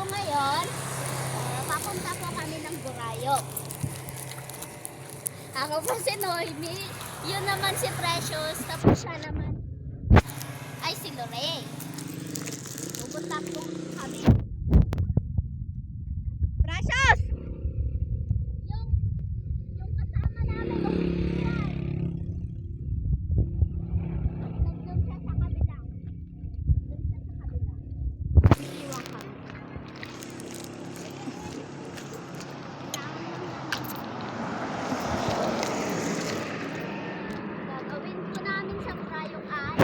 ngayon, papunta po kami ng Burayo. Ako po si Noemi, yun naman si Precious, tapos siya naman ay si Lorraine. Pupunta po kami. Precious! Yung kasama namin, umiiwan. Nandun siya sa kabila. Nandun siya sa kabila. Umiiwan kami. Gagawin po namin sa Burayo ay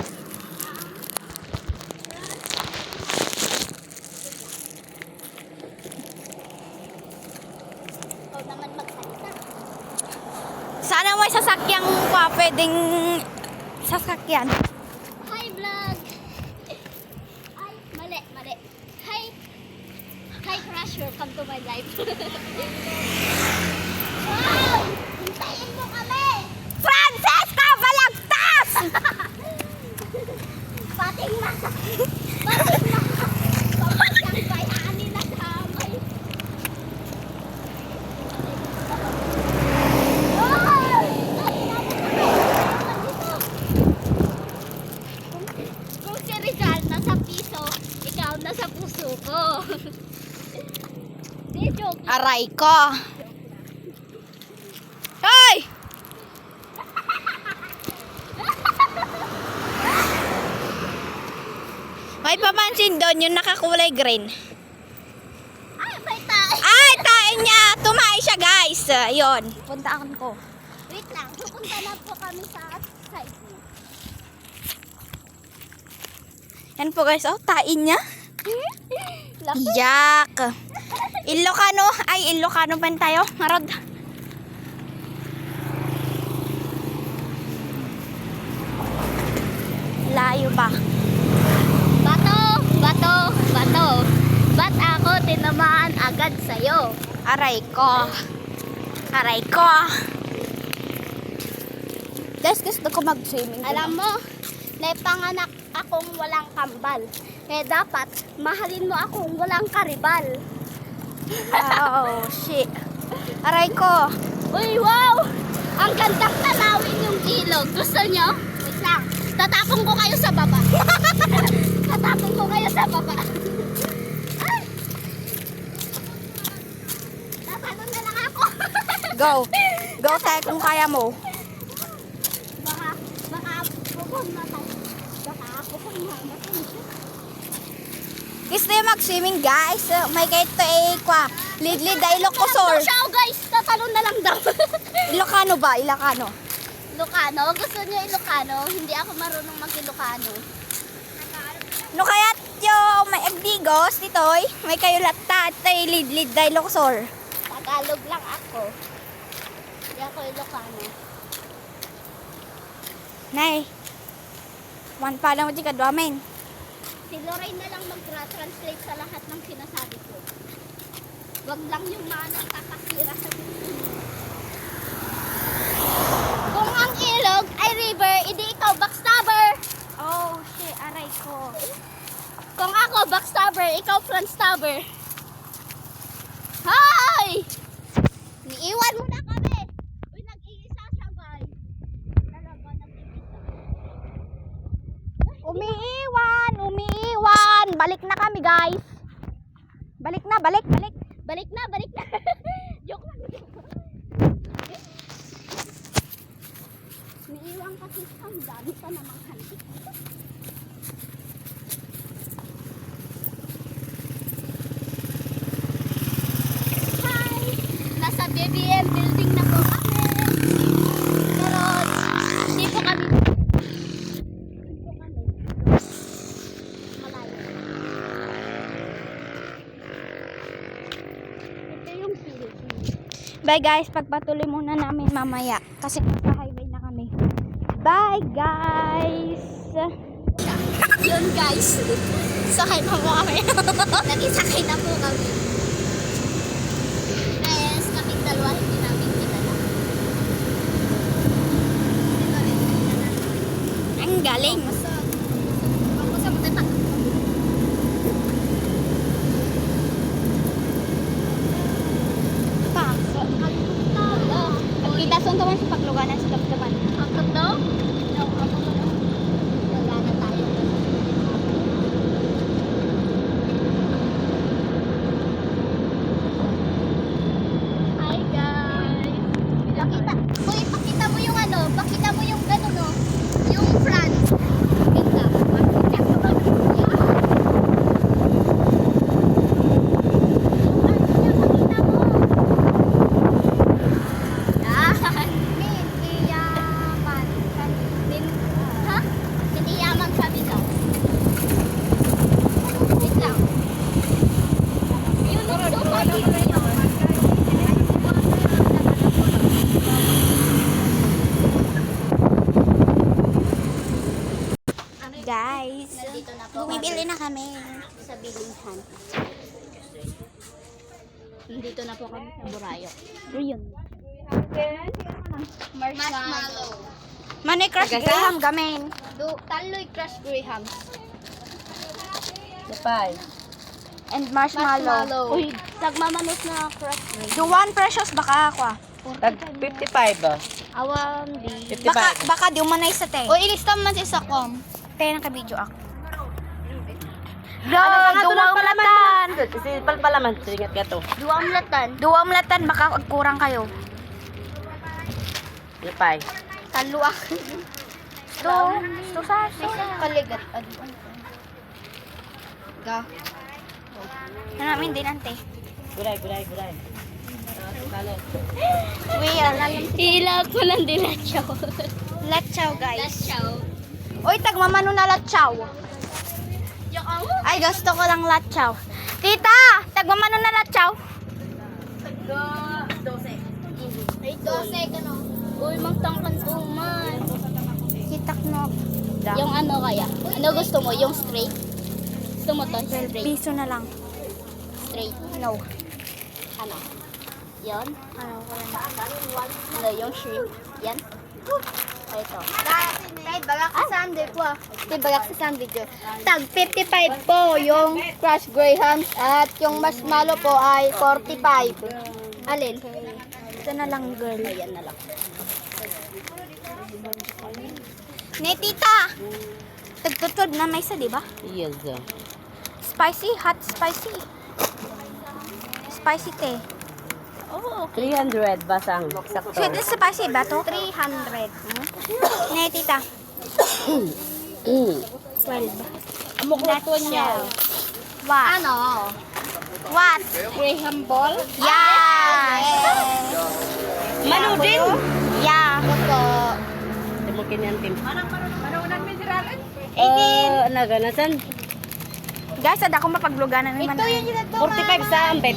ikaw naman magsalita. Sana may sasakyang pwedeng sasakyan. Hi vlog! Ay, mali. Hi crush, welcome to my life. Wow! Hintayin mo kami! Francesca Balagtas! Pating na papasyang bayani na damay. Wow! Kung si Rizal nasa piso, ikaw nasa puso ko. Di joke. Aray ko. Hoy! May pamansin doon yung nakakulay green. Ay, may tayo. Ay, tayo niya. Tumae siya, guys. Ayun. Puntaan ko. Wait lang, pupunta na po kami sa side niya. Yan po, guys. Oh, tain niya. Laki. Yak. Ilocano. Ay, Ilocano pa rin tayo. Marod. Layo pa. Bato. Ba't ako tinamaan agad sa'yo? Aray ko. Aray ko. Guys, gusto ko mag-swimming. Alam mo, naipanganak akong walang kambal. Eh dapat, mahalin mo akong walang karibal. Oh, shit. Aray ko. Uy, wow! Ang gandang tanawin yung ilog. Gusto nyo? Wait lang. Tatapong ko kayo sa baba. Tatapong ko kayo sa baba. Ay! Tatalon na lang ako. Go. Go tayo kung kaya mo. Baka pupunta. Baka pupunta. Gusto yung mag-swimming, guys. May kahit to Lidlid ay Ilocosor. Siya, guys. Tatalon na lang daw. Ilocano ba? Ilocano. Ilocano? Gusto niyo Ilocano? Hindi ako marunong mag-Ilocano. No kaya yung may agdigos ditoy, may kayo latat tay Lidlid ay Ilocosor. Tagalog lang ako. Hindi ako Ilocano. Nay. One pa lang mo di kadwamen. Si Lorraine na lang mag-translate sa lahat ng sinasabi ko. Wag lang yung mga nagkakasira sa puso. Kung ang ilog ay river, edi ikaw backstabber. Oh, shit, aray ko. Kung ako backstabber, ikaw frontstabber. Hi! Niiwan mo na kami. Uy, nag-iisa siya, guys. Talaga, nag-iisa. Umiiwan. Balik na kami, guys. Balik na. Balik na. Joke lang. Niiwan kasi ang dami pa namang handi. Hi! Nasa BBM building na po kami. Pero hindi po kami. Malayo. Ito yung Philippines. Bye, guys. Pagpatuloy muna namin mamaya. Kasi nasa highway na kami. Bye, guys. Yun, guys. Sakay pa po kami. Nag-isakay na po kami. Guys, kaming dalawa hindi namin kilala. Ang galing. namin. Sa Bilinghan. Nandito na po kami sa Burayo. Yun. Marshmallow. Manay crush graham gamin. Taloy crush graham. Lapay. And marshmallow. Uy, tagmamanos na crush graham. Duwan precious baka ako. Tag 55 ba? Awan di. 55. Baka di manay sa te. O, ilista man sa kom. Te nang ka-video ako. Duwang palaman. Si palpalaman, singat ka to. Duwang latan. Duwang latan baka kurang kayo. Lapay. Taluak. To sa Kaligat. Ga. namin din ante. Gulay. Hila ko ng dilatsaw. Latchaw guys. Latsaw. Oy, tagmamano na latchaw. Yung ang Ay, gusto ko lang latchaw. Tita, tagmamano na latchaw. ay 12 ka no. Uy, magtangkan tuman. Kitak no. Yung ano kaya? Ano gusto mo? Yung straight? Gusto mo to? Straight. Piso na lang. Straight. No. Ano? Yon? Ano ko lang. Ano? Yung shrimp? Yan? Ay, ito. Kahit bagak sa sandwich po. Bagak sa sandwich yun. Tag 55 po yung crushed graham at yung marshmallow po ay 45. Alin? Ito na lang, girl. Ayan na lang. Ne, tita! Tagtutod na may isa, di ba? Yes. Spicy, hot spicy. Spicy te. Oh, 300 basang. Sakto. Sweet na spicy ba to? 300. Ne, tita. 12. Amukluto niya. What? Ano? What? Graham ball? Yes! Manu din. Yeah. Ito. Mungkin yan tim. Naganasan. Guys, ada akong mapagluganan naman. Ito yung 45 sa ambet.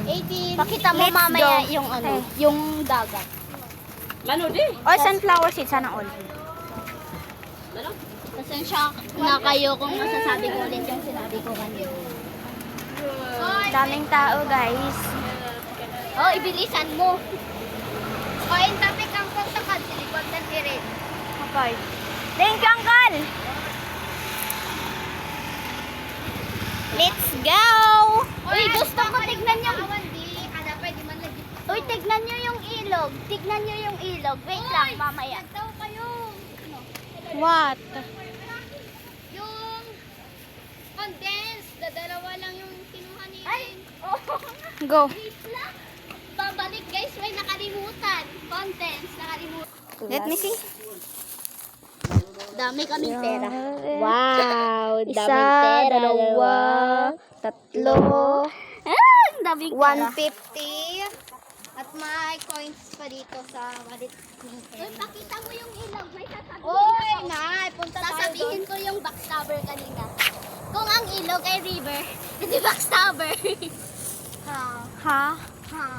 18. Pakita mo Let's mamaya go. yung ano, Okay. yung dagat. Manu din. Oy, sunflower seeds, sana all. Pasensya na kayo kung masasabi ko ulit yung sinabi ko kanina. Daming tao, guys. Oh, ibilisan mo. O, yung topic ang kontakad, silikon na tirin. Okay. Thank you, Uncle! Let's go! Uy, gusto ko tignan yung... Uy, tignan nyo yung ilog. Tignan nyo yung ilog. Wait lang, mamaya. What? Yung condensed, dalawa lang yung kinuha ni... Ay! Oh! Go. Wait lang. Babalik guys, may nakalimutan. Contents, nakalimutan. Let me see. Dami kaming pera. Wow, Isa, dalawa, tatlo, Ah, ang daming pera. 150. At may coins pa dito sa walit. Uy, pakita mo yung ilog. May sasabihin Oy, ako. nay, punta tayo Sasabihin ko yung backstabber kanina. Kung ang ilog ay river, hindi backstabber. Ha? Ha?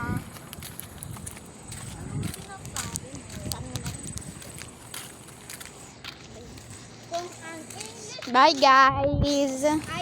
Kung ang English Bye, guys. ay